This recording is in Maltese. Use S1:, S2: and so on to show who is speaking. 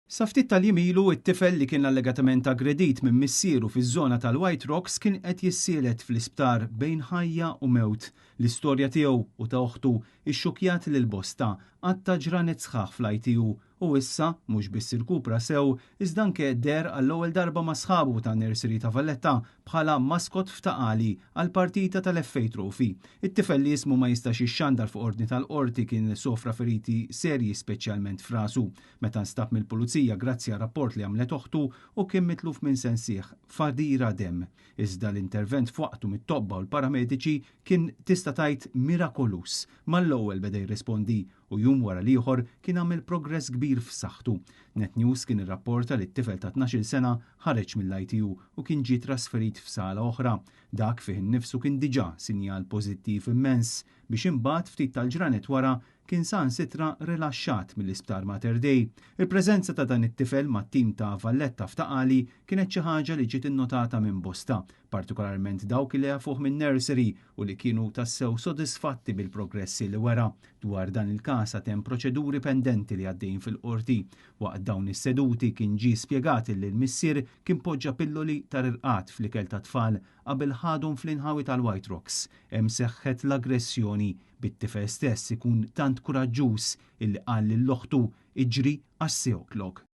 S1: Sa ftit tal-jimilu it-tifel li kien allegatament aggredit minn missieru fiż-żona tal-White Rocks kien qed jissielet fl-isptar bejn ħajja u mewt. L-istorja tiegħu u ta' oħtu ixxukjat lil bosta għadta ġranet sħaħ fl-ITU u issa mhux biss irkupra sew iżda anke der għall-ewwel darba ma' sħabu ta' Nursery ta' Valletta bħala maskot f'taqali għal partita tal-FA Trophy. It-tifel li jismu ma jistax ixxandar fuq ordni tal-qorti kien sofra feriti serji speċjalment f'rasu. Meta nstab mill-pulizija grazzi għal rapport li għamlet oħtu u kien mitluf minn sensieħ fadira dem. Iżda l-intervent f'waqtu mit-tobba u l-paramediċi kien tista' tgħid mirakolus. Mal-ewwel beda jirrispondi u jum wara l-ieħor kien għamel progress kbir f'saħħtu. Net News kien irrapporta li t-tifel ta' 12 sena ħareġ mill-ITU u kien ġie trasferit f'sala oħra. Dak fih innifsu kien diġà sinjal pożittiv immens biex imbagħad ftit tal-ġranet wara kien sansitra rilaxxat mill-isptar Mater Dei. Il-preżenza ta' dan it-tifel mat-tim ta' Valletta f'Taqali kienet xi ħaġa li ġiet innotata minn bosta, partikolarment dawk li jafuh minn Nursery u li kienu tassew sodisfatti bil-progressi li wera. Dwar dan il-każ hemm proċeduri pendenti li għaddejjin fil-qorti. Waqt dawn is-seduti kien ġie spjegat li l-missier kien poġġa pilloli ta' rirqat fl-ikel ta' tfal qabel ħadhom fl-inħawi tal-White Rocks. Hemm seħħet l-aggressjoni bit-tifel stess ikun tant kuraġġuż illi qal lill-oħtu iġri għas-seoklok.